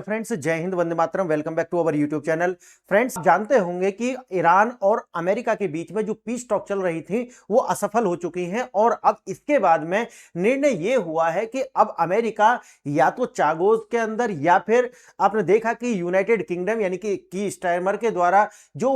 Friends, जय हिंद, वंदे मातरम। Welcome back to our YouTube channel. Friends, जानते होंगे कि ईरान और अमेरिका के बीच में जो पीस टॉक चल रही थी वो असफल हो चुकी हैं और अब इसके बाद में निर्णय ये हुआ है कि अब अमेरिका या तो चागोस के अंदर या फिर आपने देखा कि यूनाइटेड किंगडम यानी कि स्टारमर के द्वारा जो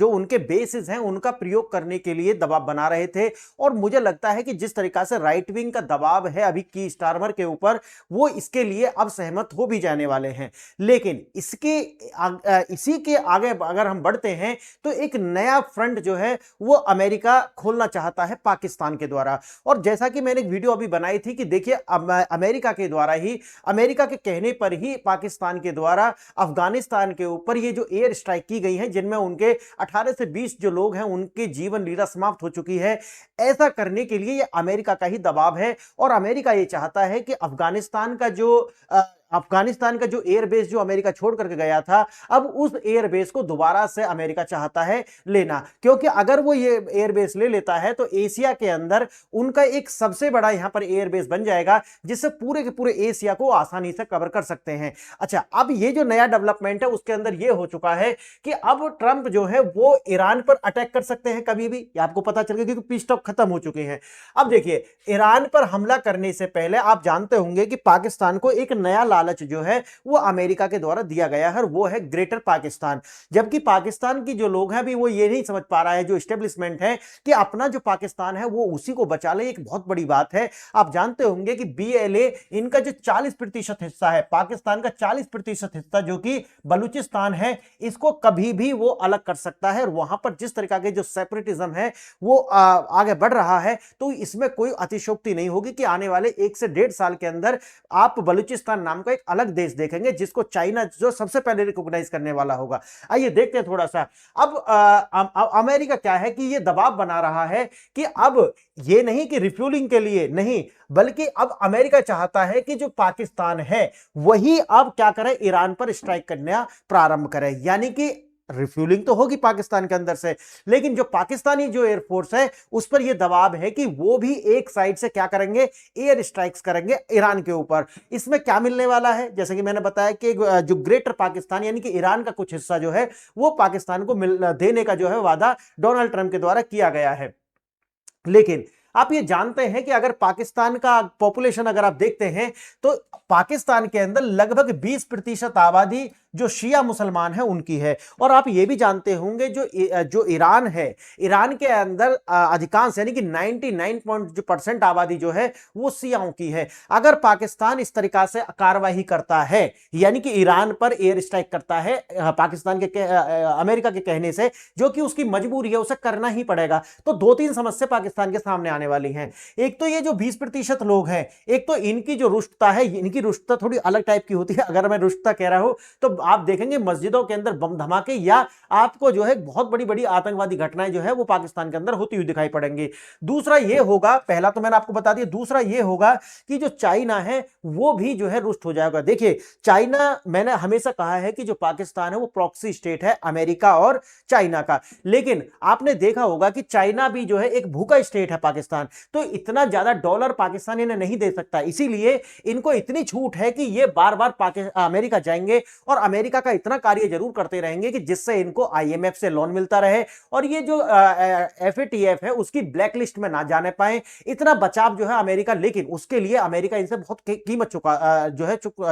उनके बेसिस हैं उनका प्रयोग करने के लिए दबाव बना रहे थे। और मुझे लगता है कि जिस तरीका से राइट विंग का दबाव है अभी की स्टारमर के ऊपर, वो इसके लिए अब सहमत हो भी जाने वाले हैं। लेकिन इसी के आगे अगर हम बढ़ते हैं तो एक नया फ्रंट जो है वो अमेरिका खोलना चाहता है पाकिस्तान के द्वारा। और जैसा कि मैंने एक वीडियो अभी बनाई थी कि देखिए अमेरिका के द्वारा ही, अमेरिका के कहने पर ही पाकिस्तान के द्वारा अफगानिस्तान के ऊपर ये जो एयर स्ट्राइक की गई है जिनमें उनके 18 से 20 जो लोग हैं उनके जीवन लीला समाप्त हो चुकी है, ऐसा करने के लिए ये अमेरिका का ही दबाव है। और अमेरिका ये चाहता है कि अफगानिस्तान का जो एयरबेस जो अमेरिका छोड़ करके गया था, अब उस एयरबेस को दोबारा से अमेरिका चाहता है लेना। क्योंकि अगर वो ये एयरबेस ले लेता है तो एशिया के अंदर उनका एक सबसे बड़ा यहां पर एयरबेस बन जाएगा जिससे पूरे के पूरे एशिया को आसानी से कवर कर सकते हैं। अच्छा, अब ये जो नया डेवलपमेंट है उसके अंदर ये हो चुका है कि अब ट्रंप जो है वो ईरान पर अटैक कर सकते हैं कभी भी। ये आपको पता चल गया क्योंकि पीस टॉक खत्म हो चुके हैं। अब देखिए, ईरान पर हमला करने से पहले आप जानते होंगे कि पाकिस्तान को एक नया लालच जो है वो अमेरिका के द्वारा दिया गया है, वो है ग्रेटर पाकिस्तान। जबकि पाकिस्तान की जो लोग हैं अभी वो ये नहीं समझ पा रहा है, जो एस्टेब्लिशमेंट है, कि अपना जो पाकिस्तान है वो उसी को बचा ले। एक बहुत बड़ी बात है। आप जानते होंगे कि बीएलए इनका जो 40% हिस्सा है, पाकिस्तान का 40% हिस्सा जो कि बलूचिस्तान है, इसको कभी भी वो अलग कर सकता है। और वहां पर जिस तरीका के जो सेपरेटिज्म है वो आगे बढ़ रहा है, तो इसमें कोई अतिशयोक्ति नहीं होगी कि आने वाले 1 से 1.5 साल के अंदर आप बलूचिस्तान नाम का एक अलग देश देखेंगे जिसको चाइना जो सबसे पहले रिकॉग्नाइज करने वाला होगा। आइए देखते हैं थोड़ा सा। अब अमेरिका क्या है कि ये दबाव बना रहा है कि अब ये नहीं कि रिफ्यूलिंग के लिए नहीं, बल्कि अब अमेरिका चाहता है कि जो पाकिस्तान है वही अब क्या करे, ईरान पर स्ट्राइक करना प्रारंभ करे। यानी कि रिफ्यूलिंग तो होगी पाकिस्तान के अंदर से, लेकिन जो पाकिस्तानी जो एयरफोर्स है उस पर यह दबाव है कि वो भी एक साइड से क्या करेंगे, एयर स्ट्राइक्स करेंगे ईरान के ऊपर। इसमें क्या मिलने वाला है, जैसे कि मैंने बताया कि जो ग्रेटर पाकिस्तान यानी कि ईरान का कुछ हिस्सा जो है वो पाकिस्तान को देने का जो है वादा डोनाल्ड ट्रंप के द्वारा किया गया है। लेकिन आप ये जानते हैं कि अगर पाकिस्तान का पॉपुलेशन अगर आप देखते हैं तो पाकिस्तान के अंदर लगभग 20% आबादी जो शिया मुसलमान है उनकी है। और आप ये भी जानते होंगे जो ईरान है, ईरान के अंदर अधिकांश यानी कि 99% आबादी जो है वो शियाओं की है। अगर पाकिस्तान इस तरीका से कार्रवाई करता है, यानी कि ईरान पर एयर स्ट्राइक करता है पाकिस्तान के अमेरिका के कहने से, जो कि उसकी मजबूरी है, उसे करना ही पड़ेगा, तो 2-3 समस्या पाकिस्तान के सामने आने वाली हैं। एक तो ये जो 20% लोग हैं, एक तो इनकी जो रुष्टता है, इनकी रुष्टता थोड़ी अलग टाइप की होती है। अगर मैं रुष्टता कह रहा हूं तो आप देखेंगे मस्जिदों के अंदर बम धमाके या आपको जो है बहुत बड़ी बड़ी आतंकवादी घटनाएं जो है वो पाकिस्तान के अंदर होती हुई दिखाई पड़ेंगी। दूसरा ये होगा, पहला तो मैंने आपको बता दिया, दूसरा ये होगा कि जो चाइना है वो भी जो है रुष्ट हो जाएगा। देखिए, चाइना, मैंने हमेशा कहा है कि जो पाकिस्तान है वो प्रॉक्सी स्टेट है अमेरिका और चाइना का, लेकिन आपने देखा होगा कि चाइना भी जो है एक भूखा स्टेट है पाकिस्तान, तो इतना ज्यादा डॉलर पाकिस्तान इन्हें नहीं दे सकता। इसीलिए इनको इतनी छूट है कि ये बार बार अमेरिका जाएंगे और अमेरिका का इतना कार्य जरूर करते रहेंगे कि जिससे इनको आईएमएफ से लोन मिलता रहे और ये जो एफएटीएफ है उसकी ब्लैक लिस्ट में ना जाने पाए, इतना बचाव जो है अमेरिका। लेकिन उसके लिए अमेरिका इनसे बहुत कीमत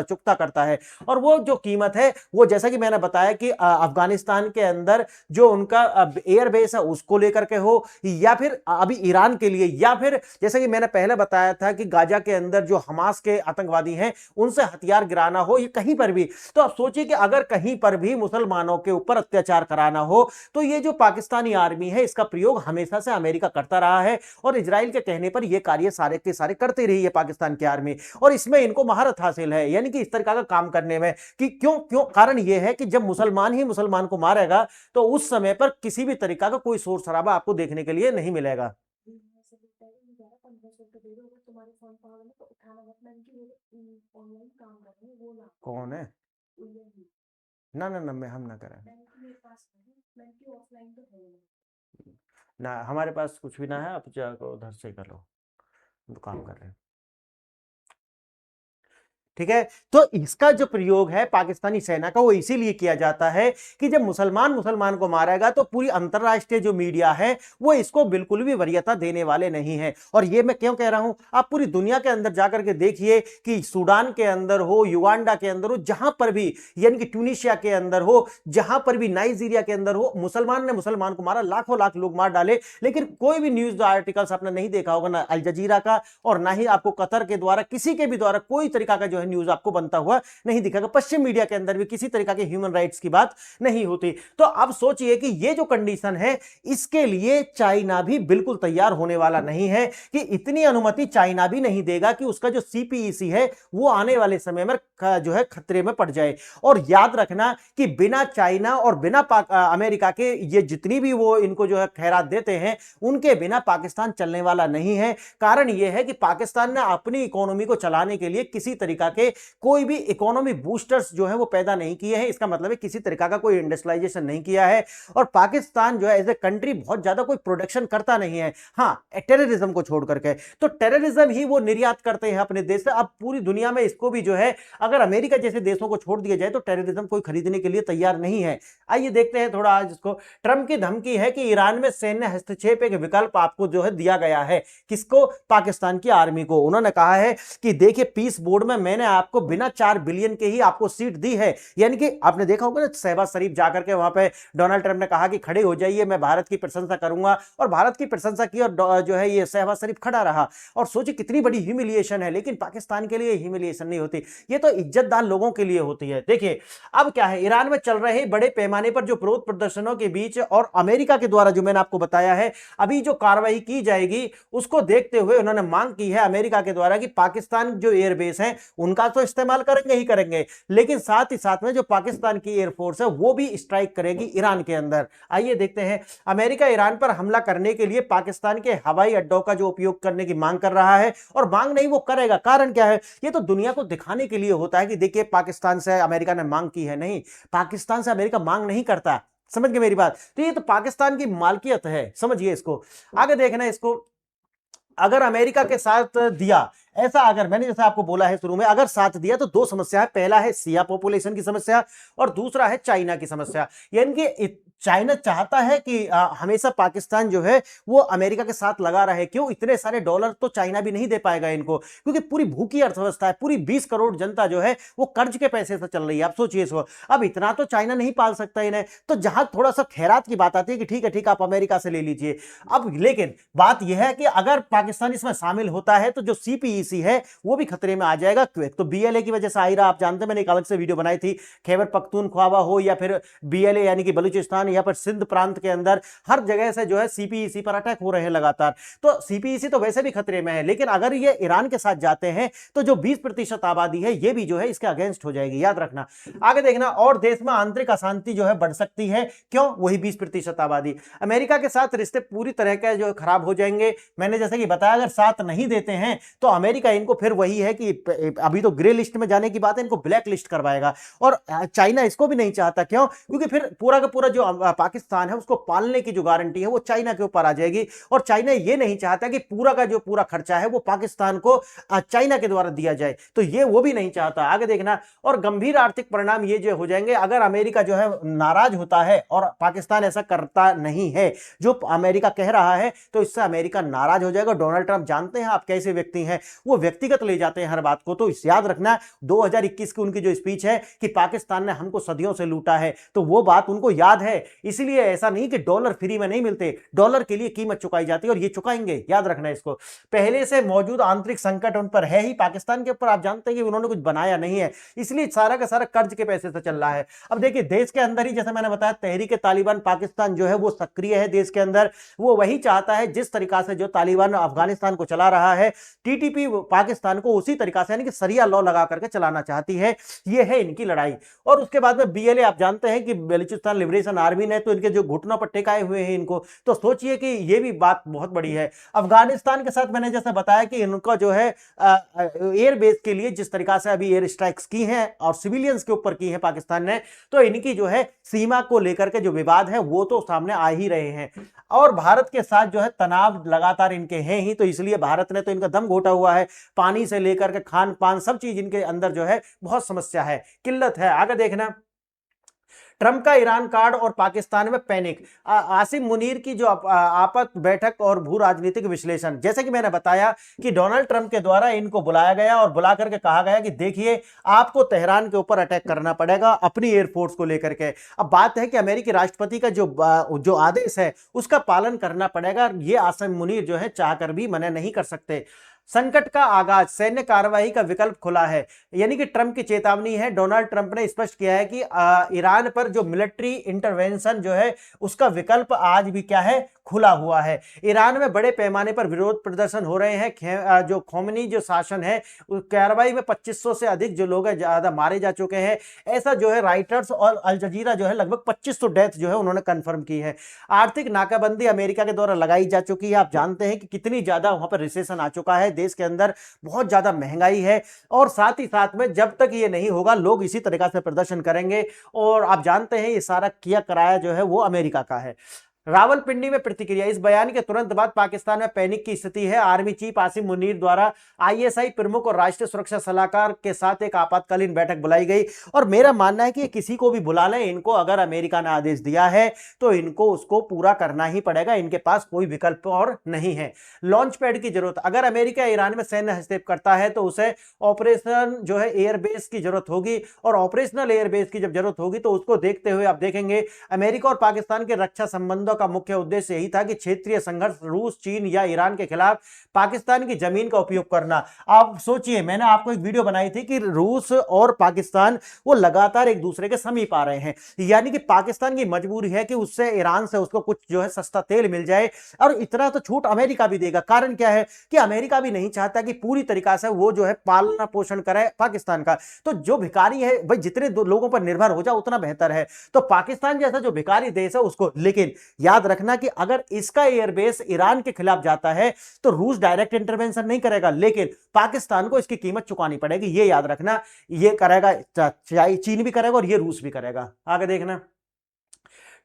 चुकता करता है। और वो जो कीमत है वो, जैसा कि मैंने बताया कि अफगानिस्तान के अंदर जो उनका एयरबेस है उसको लेकर के हो, या फिर अभी ईरान के लिए, या फिर जैसे कि मैंने पहले बताया था कि गाजा के अंदर जो हमास के आतंकवादी हैं उनसे हथियार गिराना हो, ये कहीं पर भी। तो आप सोचिए कि अगर कहीं पर भी मुसलमानों के ऊपर अत्याचार कराना हो तो ये जो पाकिस्तानी आर्मी है इसका प्रयोग हमेशा से अमेरिका करता रहा है। और इजराइल के कहने पर यह कार्य सारे के सारे करते रही है पाकिस्तान की आर्मी, और इसमें इनको महारत हासिल है, यानी कि इस तरह का काम करने में। कि क्यों क्यों कारण यह है कि जब मुसलमान ही मुसलमान को मारेगा तो उस समय पर किसी भी तरीका का कोई शोर शराबा आपको देखने के लिए नहीं मिलेगा। कौन है? ना ना ना, मैं हम ना करें ना, हमारे पास कुछ भी ना है, आप जाकर उधर से कर लो, तो काम कर रहे हैं। ठीक है। तो इसका जो प्रयोग है पाकिस्तानी सेना का वो इसीलिए किया जाता है कि जब मुसलमान मुसलमान को मारेगा तो पूरी अंतरराष्ट्रीय जो मीडिया है वो इसको बिल्कुल भी वरीयता देने वाले नहीं है। और ये मैं क्यों कह रहा हूं, आप पूरी दुनिया के अंदर जाकर के देखिए कि सूडान के अंदर हो, युगांडा के अंदर हो, जहां पर भी, यानी कि ट्यूनीशिया के अंदर हो, जहां पर भी, नाइजीरिया के अंदर हो, मुसलमान ने मुसलमान को मारा, लाखों लाख लोग मार डाले, लेकिन कोई भी न्यूज आर्टिकल्स आपने नहीं देखा होगा, ना अल जजीरा का और ना ही आपको कतर के द्वारा, किसी के भी द्वारा कोई तरीका का जो है न्यूज आपको बनता हुआ नहीं दिखेगा। पश्चिम मीडिया के अंदर भी किसी तरीका के ह्यूमन राइट्स की बात नहीं होती। तो अब सोचिए कि ये जो कंडीशन है इसके लिए चाइना भी बिल्कुल तैयार होने वाला नहीं है कि इतनी अनुमति चाइना भी नहीं देगा कि उसका जो सीपीईसी है वो आने वाले समय में जो है खतरे में पड़ जाए। और याद रखना कि बिना चाइना और बिना अमेरिका के ये जितनी भी वो इनको जो है खैरात देते हैं उनके बिना पाकिस्तान चलने वाला नहीं है। कारण यह है कि पाकिस्तान ने अपनी इकोनॉमी को चलाने के लिए किसी तरीका के कोई भी इकोनॉमी बूस्टर्स जो है वो पैदा नहीं किए हैं। इसका मतलब है किसी तरीका का कोई इंडस्ट्रियलाइजेशन नहीं किया है। और पाकिस्तान जो है एज ए कंट्री बहुत ज्यादा कोई प्रोडक्शन करता नहीं है, हाँ टेररिज्म को छोड़ करके। तो टेररिज्म ही वो निर्यात करते हैं अपने देश से। अब पूरी दुनिया में इसको भी जो है अगर अमेरिका जैसे देशों को छोड़ दिया जाए तो टेररिज्म कोई खरीदने के लिए तैयार नहीं है। आइए देखते हैं थोड़ा आज इसको। ट्रंप की धमकी है कि ईरान में सैन्य हस्तक्षेप एक विकल्प आपको जो है दिया गया है। किसको? पाकिस्तान की आर्मी को। उन्होंने कहा है कि देखिए पीस बोर्ड में मैंने आपको बिना 4 बिलियन के ही आपको सीट दी है। यानी कि आपने देखा होगा ना शहबाज शरीफ जाकर के वहां पे डोनाल्ड ट्रंप ने कहा कि खड़े हो जाइए, मैं भारत की प्रशंसा करूंगा, और भारत की प्रशंसा की और जो है ये शहबाज शरीफ खड़ा रहा। और सोचिए कितनी बड़ी ह्यूमिलिएशन है। लेकिन पाकिस्तान के लिए ह्यूमिलिएशन नहीं होती, ये तो इज्जतदार लोगों के लिए होती है। देखिए अब क्या है, ईरान में चल रहे बड़े पैमाने पर जो विरोध प्रदर्शनों के बीच और अमेरिका के द्वारा जो मैंने आपको बताया है अभी जो कार्रवाई की जाएगी उसको देखते हुए उन्होंने मांग की है अमेरिका के द्वारा कि पाकिस्तान जो एयरबेस है उनका तो इस्तेमाल करेंगे ही करेंगे, लेकिन साथ ही साथ में जो पाकिस्तान की एयरफोर्स है वो भी स्ट्राइक करेगी ईरान के अंदर। आइए देखते हैं। अमेरिका ईरान पर हमला करने के लिए पाकिस्तान के हवाई अड्डों का जो उपयोग करने की मांग कर रहा है, और मांग नहीं वो करेगा। कारण क्या है? ये तो दुनिया को दिखाने के लिए होता है कि देखिए पाकिस्तान से अमेरिका ने मांग की है। नहीं, पाकिस्तान से अमेरिका मांग नहीं करता। समझ गए मेरी बात? तो ये तो पाकिस्तान की मालकियत है, समझिए इसको। आगे देखना इसको। अगर अमेरिका के साथ दिया ऐसा, अगर मैंने जैसे आपको बोला है शुरू में, अगर साथ दिया तो दो समस्या है। पहला है सिया पॉपुलेशन की समस्या और दूसरा है चाइना की समस्या। यानी कि चाइना चाहता है कि हमेशा पाकिस्तान जो है वो अमेरिका के साथ लगा रहे। क्यों? इतने सारे डॉलर तो चाइना भी नहीं दे पाएगा इनको, क्योंकि पूरी भूखी अर्थव्यवस्था है। पूरी 20 करोड़ जनता जो है वो कर्ज के पैसे से चल रही है। आप सोचिए इसको। अब इतना तो चाइना नहीं पाल सकता इन्हें, तो जहां थोड़ा सा खैरात की बात आती है कि ठीक है ठीक आप अमेरिका से ले लीजिए। अब लेकिन बात यह है कि अगर पाकिस्तान इसमें शामिल होता है तो जो सीपीईसी है वो भी खतरे में आ जाएगा। क्यों? तो बीएलए की वजह से आ रहा, आप जानते हैं मैंने एक अलग से वीडियो बनाई थी। खैबर पख्तूनख्वा हो या फिर बीएलए यानी कि बलूचिस्तान या फिर सिंध प्रांत के अंदर हर जगह से जो है सीपीईसी पर अटैक हो रहे हैं लगातार। तो सीपीईसी तो वैसे भी खतरे में है, लेकिन अगर ये ईरान के साथ जाते हैं तो जो 20% आबादी है ये भी जो है इसके अगेंस्ट हो जाएगी। याद रखना। आगे देखना। और देश में आंतरिक अशांति जो है बढ़ सकती है। क्यों? वही 20% आबादी। अमेरिका के साथ रिश्ते पूरी तरह के जो खराब हो जाएंगे। मैंने जैसे कि बताया अगर साथ नहीं देते हैं तो अमेरिका इनको फिर वही है कि अभी तो ग्रे लिस्ट में जाने की बात है, इनको ब्लैक लिस्ट करवाएगा। और चाइना इसको भी नहीं चाहता। क्यों? क्योंकि फिर पूरा का पूरा जो पाकिस्तान है उसको पालने की जो गारंटी है वो चाइना के ऊपर आ जाएगी। और चाइना ये नहीं चाहता कि पूरा का जो पूरा खर्चा है वो पाकिस्तान को चाइना के द्वारा दिया जाए, तो ये वो भी नहीं चाहता। आगे देखना। और गंभीर आर्थिक परिणाम ये जो हो जाएंगे अगर अमेरिका जो है नाराज होता है और पाकिस्तान ऐसा करता नहीं है जो अमेरिका कह रहा है, तो इससे अमेरिका नाराज हो जाएगा। डोनाल्ड ट्रंप जानते हैं आप कैसे व्यक्ति हैं, वो व्यक्तिगत ले जाते हैं हर बात को। तो याद रखना 2021 की उनकी जो स्पीच है कि पाकिस्तान ने हमको सदियों से लूटा है, तो वो बात उनको याद है। इसलिए ऐसा नहीं कि डॉलर फ्री में नहीं मिलते, डॉलर के लिए कीमत चुकाई जाती है और ये चुकाएंगे। याद रखना इसको। पहले से मौजूद आंतरिक संकट उन पर है ही, पाकिस्तान के ऊपर आप जानते हैं कि उन्होंने कुछ बनाया नहीं है, इसलिए सारा का सारा कर्ज के पैसे से चल रहा है। अब देखिए देश के अंदर ही जैसे मैंने बताया तहरीक तालिबान पाकिस्तान जो है वो सक्रिय है देश के अंदर। वो वही चाहता है जिस तरीका से जो तालिबान अफगानिस्तान को चला रहा है, टीटीपी पाकिस्तान को उसी तरीका से यानी कि सरिया लॉ लगा करके चलाना चाहती है। ये है इनकी लड़ाई। और उसके बाद में बीएलए आप जानते हैं कि बलूचिस्तान लिबरेशन आर्मी ने तो इनके जो घुटनों पर टेकाए हुए हैं इनको, तो सोचिए कि ये भी बात बहुत बड़ी है। अफगानिस्तान के साथ मैंने जैसे बताया कि इनका जो है एयर बेस के लिए जिस तरीका से अभी एयर स्ट्राइक्स की हैं और सिविलियंस के ऊपर की है पाकिस्तान ने, तो इनकी जो है सीमा को लेकर के जो विवाद है वो तो सामने आ ही रहे हैं। और भारत के साथ जो है तनाव लगातार इनके हैं ही, तो इसलिए भारत ने तो इनका दम घोटा हुआ है, पानी से लेकर के खान पान सब चीज इनके अंदर जो है बहुत समस्या है, किल्लत है। आगे देखना, ट्रंप का ईरान कार्ड और पाकिस्तान में पैनिक। आसिम मुनीर की जो आपात बैठक और भू राजनीतिक विश्लेषण। जैसे कि मैंने बताया कि डोनाल्ड ट्रंप के द्वारा इनको बुलाया गया और बुला करके कहा गया कि देखिए आपको तेहरान के ऊपर अटैक करना पड़ेगा अपनी एयरफोर्स को लेकर के। अब बात है कि अमेरिकी राष्ट्रपति का जो आदेश है उसका पालन करना पड़ेगा, ये आसिम मुनीर जो है चाहकर भी मना नहीं कर सकते। संकट का आगाज, सैन्य कार्रवाई का विकल्प खुला है, यानी कि ट्रंप की चेतावनी है। डोनाल्ड ट्रंप ने स्पष्ट किया है कि ईरान पर जो मिलिट्री इंटरवेंशन जो है उसका विकल्प आज भी क्या है, खुला हुआ है। ईरान में बड़े पैमाने पर विरोध प्रदर्शन हो रहे हैं। जो खोमेनी जो शासन है उस कार्रवाई में 2500 से अधिक जो लोग हैं ज्यादा मारे जा चुके हैं, ऐसा जो है राइटर्स और अल जजीरा जो है लगभग 2500 डेथ जो है उन्होंने कंफर्म की है। आर्थिक नाकाबंदी अमेरिका के द्वारा लगाई जा चुकी है। आप जानते हैं कि कितनी ज्यादा वहां पर रिसेशन आ चुका है, देश के अंदर बहुत ज्यादा महंगाई है, और साथ ही साथ में जब तक ये नहीं होगा लोग इसी तरीका से प्रदर्शन करेंगे। और आप जानते हैं ये सारा किया कराया जो है वो अमेरिका का है। रावलपिंडी में प्रतिक्रिया, इस बयान के तुरंत बाद पाकिस्तान में पैनिक की स्थिति है। आर्मी चीफ आसिम मुनीर द्वारा आईएसआई प्रमुख और राष्ट्रीय सुरक्षा सलाहकार के साथ एक आपातकालीन बैठक बुलाई गई, और मेरा मानना है कि किसी को भी बुला लें, इनको अगर अमेरिका ने आदेश दिया है तो इनको उसको पूरा करना ही पड़ेगा, इनके पास कोई विकल्प और नहीं है। लॉन्च पैड की जरूरत, अगर अमेरिका ईरान में सैन्य हस्तक्षेप करता है तो उसे ऑपरेशन जो है एयरबेस की जरूरत होगी, और ऑपरेशनल एयरबेस की जब जरूरत होगी तो उसको देखते हुए आप देखेंगे अमेरिका और पाकिस्तान के रक्षा संबंधों का मुख्य उद्देश्य यही था कि क्षेत्रीय संघर्ष, रूस, चीन या ईरान के खिलाफ पाकिस्तान की जमीन का उपयोग करना। आप सोचिए, मैंने आपको एक वीडियो बनाई थी कि रूस और पाकिस्तान वो लगातार एक दूसरे के समीप आ रहे हैं, यानी कि पाकिस्तान की मजबूरी है कि उससे ईरान से उसको कुछ जो है सस्ता तेल मिल जाए, और इतना तो छूट अमेरिका भी देगा। कारण क्या है कि अमेरिका भी नहीं चाहता कि पूरी तरीका से वो जो है पालना पोषण करे पाकिस्तान का। तो जो भिखारी है भाई, जितने लोगों पर निर्भर हो जाए उतना बेहतर है। तो पाकिस्तान जैसा जो भिखारी देश है उसको, लेकिन याद रखना कि अगर इसका एयरबेस ईरान के खिलाफ जाता है तो रूस डायरेक्ट इंटरवेंशन नहीं करेगा, लेकिन पाकिस्तान को इसकी कीमत चुकानी पड़ेगी। ये याद रखना, ये करेगा चीन भी करेगा और ये रूस भी करेगा। आगे देखना,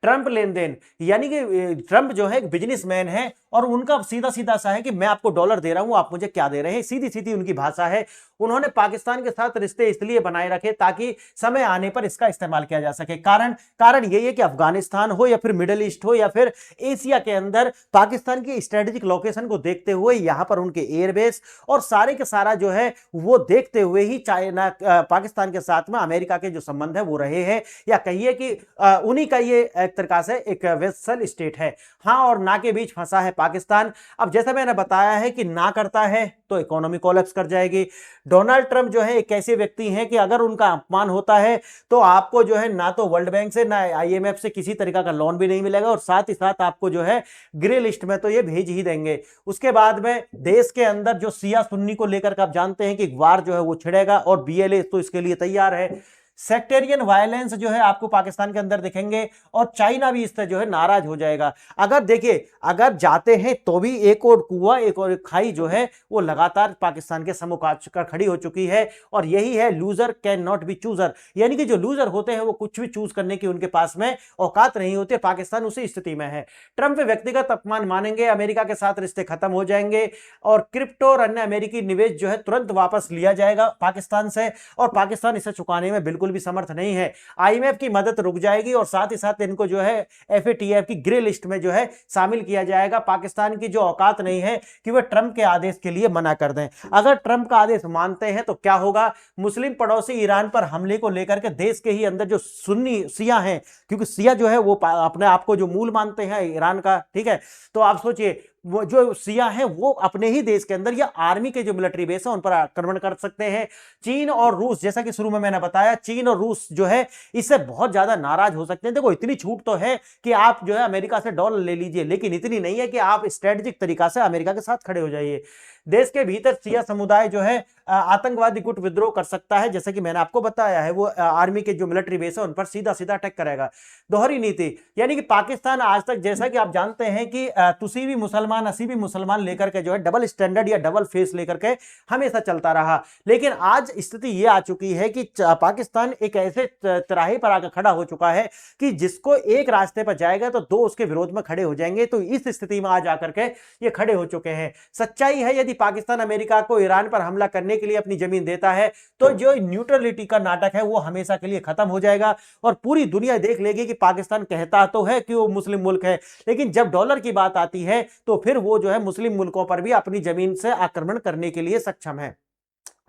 ट्रंप लेन देन, यानी कि ट्रंप जो है एक बिजनेसमैन है और उनका सीधा सीधा सा है कि मैं आपको डॉलर दे रहा हूं, आप मुझे क्या दे रहे हैं, सीधी सीधी उनकी भाषा है। उन्होंने पाकिस्तान के साथ रिश्ते इसलिए बनाए रखे ताकि समय आने पर इसका इस्तेमाल किया जा सके। कारण यही है कि अफगानिस्तान हो या फिर मिडिल ईस्ट हो या फिर एशिया के अंदर पाकिस्तान की स्ट्रेटेजिक लोकेशन को देखते हुए यहां पर उनके एयरबेस और सारे के सारा जो है वो देखते हुए ही चाइना पाकिस्तान के साथ में अमेरिका के जो संबंध है वो रहे हैं, या कहिए कि उन्हीं का ये एक तरह से एक वेसल स्टेट है। हाँ और ना के बीच फंसा है पाकिस्तान। अब जैसा मैंने बताया है कि ना करता है तो इकोनॉमी कोलैप्स कर जाएगी। डोनाल्ड ट्रंप जो है एक ऐसे व्यक्ति हैं कि अगर उनका अपमान होता है तो आपको जो है ना तो वर्ल्ड बैंक से ना आईएमएफ से किसी तरीका का लोन भी नहीं मिलेगा, और साथ ही साथ आपको जो है ग्रे लिस्ट में तो ये भेज ही देंगे। उसके बाद में देश के अंदर जो सिया सुन्नी को लेकर आप जानते हैं कि वार जो है वो छिड़ेगा, और बीएलए तो इसके लिए तैयार है। सेक्टेरियन वायलेंस जो है आपको पाकिस्तान के अंदर दिखेंगे, और चाइना भी इससे जो है नाराज हो जाएगा। अगर देखिए, अगर जाते हैं तो भी एक और कुआं एक और खाई जो है वो लगातार पाकिस्तान के सम्मुख आकर खड़ी हो चुकी है, और यही है loser can not be chooser, यानी कि जो लूजर होते हैं वो कुछ भी चूज करने की उनके पास में औकात नहीं होती। पाकिस्तान उसी स्थिति में है। ट्रंप व्यक्तिगत अपमान मानेंगे, अमेरिका के साथ रिश्ते खत्म हो जाएंगे, और क्रिप्टो और अन्य अमेरिकी निवेश जो है तुरंत वापस लिया जाएगा पाकिस्तान से, और पाकिस्तान इसे चुकाने में बिल्कुल भी समर्थ नहीं है। आईएमएफ की मदद रुक जाएगी, और साथ ही साथ इनको जो है एफएटीएफ की ग्रे लिस्ट में जो है शामिल किया जाएगा। पाकिस्तान की जो औकात नहीं है कि वह ट्रंप के आदेश के लिए मना कर दें। अगर ट्रंप का आदेश मानते हैं तो क्या होगा, मुस्लिम पड़ोसी ईरान पर हमले को लेकर के देश के ही अंदर जो सुन्नी सिया हैं, क्योंकि सिया जो है वो अपने आप को जो मूल मानते हैं ईरान का, ठीक है, तो आप सोचिए वो जो सिया है वो अपने ही देश के अंदर या आर्मी के जो मिलिट्री बेस है उन पर आक्रमण कर सकते हैं। चीन और रूस, जैसा कि शुरू में मैंने बताया, चीन और रूस जो है इससे बहुत ज्यादा नाराज हो सकते हैं। देखो इतनी छूट तो है कि आप जो है अमेरिका से डॉलर ले लीजिए, लेकिन इतनी नहीं है कि आप स्ट्रेटेजिक तरीका से अमेरिका के साथ खड़े हो जाइए। देश के भीतर सिया समुदाय जो है आतंकवादी गुट विद्रोह कर सकता है, जैसे कि मैंने आपको बताया है, वो आर्मी के जो मिलिट्री बेस है उन पर सीधा सीधा अटैक करेगा। दोहरी नीति, यानी कि पाकिस्तान आज तक, जैसा कि आप जानते हैं कि तुसी भी मुसलमान असी भी मुसलमान लेकर के जो है डबल स्टैंडर्ड या डबल फेस लेकर के हमेशा चलता रहा, लेकिन आज स्थिति ये आ चुकी है कि पाकिस्तान एक ऐसे तिराहे पर आकर खड़ा हो चुका है कि जिसको एक रास्ते पर जाएगा तो दो उसके विरोध में खड़े हो जाएंगे। तो इस स्थिति में आज आकर के ये खड़े हो चुके हैं। सच्चाई है, यदि यदि पाकिस्तान अमेरिका को ईरान पर हमला करने के लिए अपनी जमीन देता है तो जो न्यूट्रलिटी का नाटक है वो हमेशा के लिए खत्म हो जाएगा और पूरी दुनिया देख लेगी कि पाकिस्तान कहता तो है कि वो मुस्लिम मुल्क है, लेकिन जब डॉलर की बात आती है तो फिर वो जो है मुस्लिम मुल्कों पर भी अपनी जमीन से आक्रमण करने के लिए सक्षम है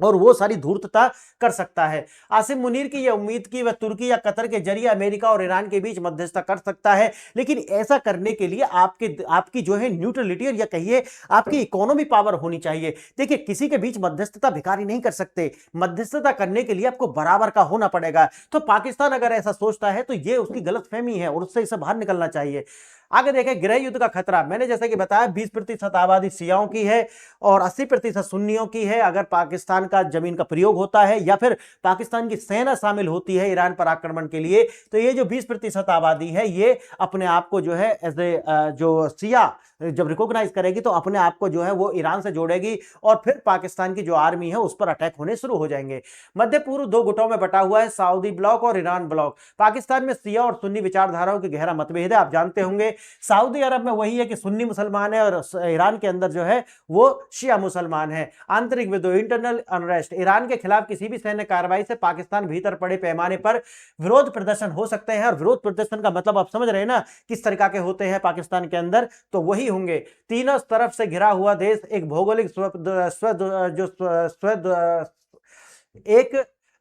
और वो सारी धूर्तता कर सकता है। आसिम मुनीर की यह उम्मीद की वह तुर्की या कतर के जरिए अमेरिका और ईरान के बीच मध्यस्थता कर सकता है, लेकिन ऐसा करने के लिए आपकी जो है न्यूट्रलिटी और या कहिए आपकी इकोनॉमी पावर होनी चाहिए। देखिए, किसी के बीच मध्यस्थता भिखारी नहीं कर सकते, मध्यस्थता करने के लिए आपको बराबर का होना पड़ेगा। तो पाकिस्तान अगर ऐसा सोचता है तो ये उसकी गलतफहमी है और उससे इसे बाहर निकलना चाहिए। आगे देखें, गृह युद्ध का खतरा। मैंने जैसे कि बताया 20% आबादी शियाओं की है और 80% सुन्नियों की है। अगर पाकिस्तान का जमीन का प्रयोग होता है या फिर पाकिस्तान की सेना शामिल होती है ईरान पर आक्रमण के लिए, तो ये जो 20% आबादी है ये अपने आप को जो है एज ए जो शिया जब रिकॉग्नाइज करेगी तो अपने आप को जो है वो ईरान से जोड़ेगी और फिर पाकिस्तान की जो आर्मी है उस पर अटैक होने शुरू हो जाएंगे। मध्य पूर्व दो गुटों में बटा हुआ है, सऊदी ब्लॉक और ईरान ब्लॉक। पाकिस्तान में शिया और सुन्नी विचारधाराओं की गहरा मतभेद है, आप जानते होंगे। सऊदी अरब में वही है कि सुन्नी मुसलमान है और ईरान के अंदर जो है वो शिया मुसलमान है। आंतरिक विद्रोह, इंटरनल अनरेस्ट। ईरान के खिलाफ किसी भी सैन्य कार्रवाई से पाकिस्तान भीतर बड़े पैमाने पर विरोध प्रदर्शन हो सकते हैं और विरोध प्रदर्शन का मतलब आप समझ रहे हैं ना किस तरह के होते हैं पाकिस्तान के अंदर, तो वही होंगे। तीनों तरफ से घिरा हुआ देश, एक भौगोलिक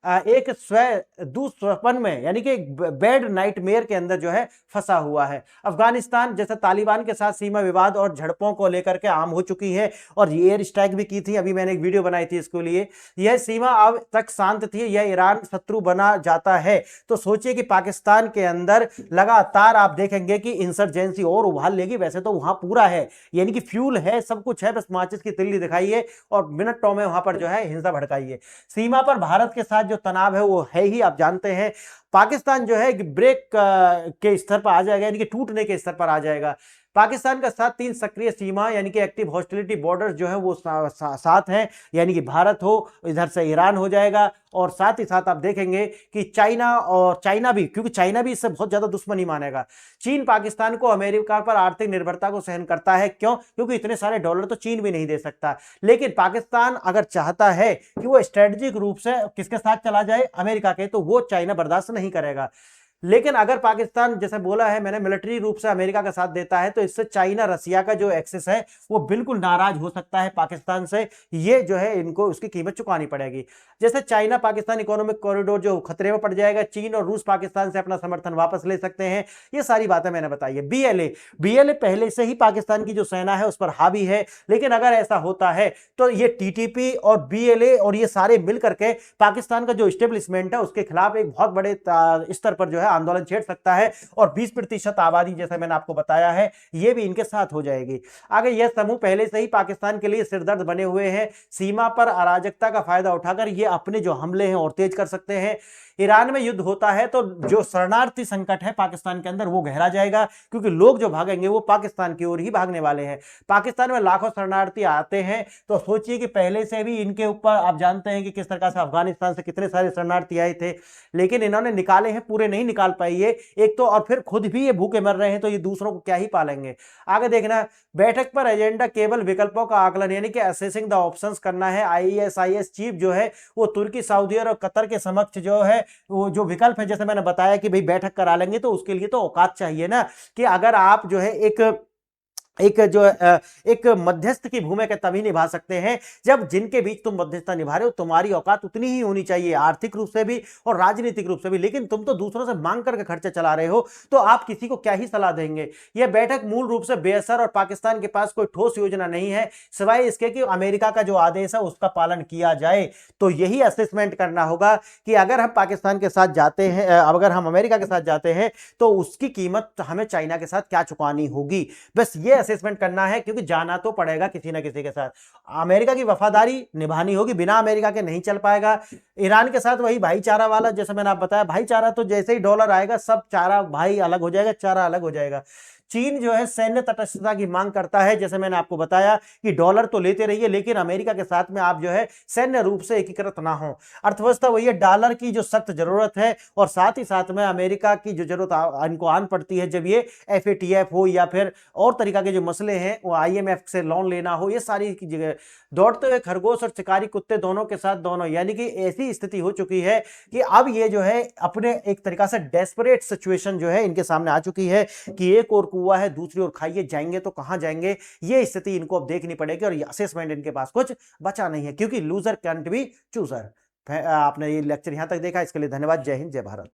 एक स्व दुस्वप्न में यानी कि बैड नाइटमेयर के अंदर जो है फंसा हुआ है। अफगानिस्तान जैसे तालिबान के साथ सीमा विवाद और झड़पों को लेकर के आम हो चुकी है और एयर स्ट्राइक भी की थी, अभी मैंने एक वीडियो बनाई थी इसके लिए। यह सीमा अब तक शांत थी, यह ईरान शत्रु बना जाता है तो सोचिए कि पाकिस्तान के अंदर लगातार आप देखेंगे कि इंसर्जेंसी और उभार लेगी। वैसे तो वहां पूरा है, यानी कि फ्यूल है, सब कुछ है, बस माचिस की तिल्ली दिखाइए और मिनटों में वहां पर जो है हिंसा भड़काइए। सीमा पर भारत के साथ जो तनाव है वो है ही, आप जानते हैं। पाकिस्तान जो है ब्रेक के स्तर पर आ जाएगा, यानी कि टूटने के स्तर पर आ जाएगा। पाकिस्तान का साथ 3 सक्रिय सीमा यानी कि एक्टिव हॉस्टिलिटी बॉर्डर्स जो है वो साथ हैं, यानी कि भारत हो, इधर से ईरान हो जाएगा और साथ ही साथ आप देखेंगे कि चाइना भी, क्योंकि चाइना भी इससे बहुत ज्यादा दुश्मनी मानेगा। चीन पाकिस्तान को अमेरिका पर आर्थिक निर्भरता को सहन करता है, क्यों? क्योंकि इतने सारे डॉलर तो चीन भी नहीं दे सकता। लेकिन पाकिस्तान अगर चाहता है कि वो स्ट्रेटेजिक रूप से किसके साथ चला जाए, अमेरिका के, तो वो चाइना बर्दाश्त नहीं करेगा। लेकिन अगर पाकिस्तान, जैसे बोला है मैंने, मिलिट्री रूप से अमेरिका का साथ देता है तो इससे चाइना रसिया का जो एक्सेस है वो बिल्कुल नाराज हो सकता है पाकिस्तान से। ये जो है इनको उसकी कीमत चुकानी पड़ेगी। जैसे चाइना पाकिस्तान इकोनॉमिक कॉरिडोर जो खतरे में पड़ जाएगा, चीन और रूस पाकिस्तान से अपना समर्थन वापस ले सकते हैं, ये सारी बातें मैंने बताई है। बीएलए पहले से ही पाकिस्तान की जो सेना है उस पर हावी है, लेकिन अगर ऐसा होता है तो ये टीटीपी और बीएलए और ये सारे मिलकर के पाकिस्तान का जो स्टेब्लिशमेंट है उसके खिलाफ एक बहुत बड़े स्तर पर जो है आंदोलन छेड़ सकता है और 20% आबादी, जैसे मैंने आपको बताया है, ये भी इनके साथ हो जाएगी। आगे यह समूह पहले से ही पाकिस्तान के लिए सिरदर्द बने हुए हैं। सीमा पर अराजकता का फायदा उठाकर ये अपने जो हमले हैं और तेज कर सकते हैं। ईरान में युद्ध होता है तो जो शरणार्थी संकट है पाकिस्तान के अंदर वो गहरा जाएगा, क्योंकि लोग जो भागेंगे वो पाकिस्तान की ओर ही भागने वाले हैं। पाकिस्तान में लाखों शरणार्थी आते हैं तो सोचिए कि पहले से भी इनके ऊपर आप जानते हैं कि किस तरह से अफगानिस्तान से कितने सारे शरणार्थी आए थे, लेकिन इन्होंने निकाले हैं, पूरे नहीं निकाल पाई है एक तो, और फिर खुद भी ये भूखे मर रहे हैं तो ये दूसरों को क्या ही पालेंगे। आगे देखना, बैठक पर एजेंडा केवल विकल्पों का आकलन यानी कि असेसिंग द ऑप्शंस करना है। ISIS चीफ जो है वो तुर्की, सऊदी और कतर के समक्ष जो है वो जो विकल्प है, जैसे मैंने बताया कि भाई बैठक करा लेंगे तो उसके लिए तो औकात चाहिए ना, कि अगर आप जो है एक मध्यस्थ की भूमिका तभी निभा सकते हैं जब जिनके बीच तुम मध्यस्थता निभा रहे हो तुम्हारी औकात उतनी ही होनी चाहिए, आर्थिक रूप से भी और राजनीतिक रूप से भी। लेकिन तुम तो दूसरों से मांग करके खर्चे चला रहे हो तो आप किसी को क्या ही सलाह देंगे। यह बैठक मूल रूप से बेअसर और पाकिस्तान के पास कोई ठोस योजना नहीं है सिवाय इसके कि अमेरिका का जो आदेश है उसका पालन किया जाए। तो यही असेसमेंट करना होगा कि अगर हम पाकिस्तान के साथ जाते हैं, अगर हम अमेरिका के साथ जाते हैं तो उसकी कीमत हमें चाइना के साथ क्या चुकानी होगी, बस ये असेसमेंट करना है, क्योंकि जाना तो पड़ेगा किसी ना किसी के साथ। अमेरिका की वफादारी निभानी होगी, बिना अमेरिका के नहीं चल पाएगा। ईरान के साथ वही भाईचारा वाला, जैसे मैंने आप बताया, भाईचारा तो जैसे ही डॉलर आएगा सब चारा भाई अलग हो जाएगा, चारा अलग हो जाएगा। चीन जो है सैन्य तटस्थता की मांग करता है। जैसे मैंने आपको बताया कि डॉलर तो लेते रहिए, लेकिन अमेरिका के साथ में आप जो है सैन्य रूप से एकीकृत ना हो। अर्थव्यवस्था वही है, डॉलर की जो सख्त जरूरत है, और साथ ही साथ में अमेरिका की जो जरूरत इनको आन पड़ती है जब ये FATF हो या फिर और तरीका के जो मसले हैं वो IMF से लोन लेना हो, ये सारी जगह दौड़ते हुए खरगोश और शिकारी कुत्ते दोनों के साथ दोनों, यानी कि ऐसी स्थिति हो चुकी है कि अब ये जो है अपने एक तरीका से डेस्परेट सिचुएशन जो है इनके सामने आ चुकी है कि एक और कुआ है दूसरी ओर खाइए, जाएंगे तो कहां जाएंगे, ये स्थिति इनको अब देखनी पड़ेगी। और असेसमेंट इनके पास कुछ बचा नहीं है, क्योंकि लूजर कैंट बी चूजर। आपने ये लेक्चर यहां तक देखा, इसके लिए धन्यवाद। जय हिंद, जय भारत।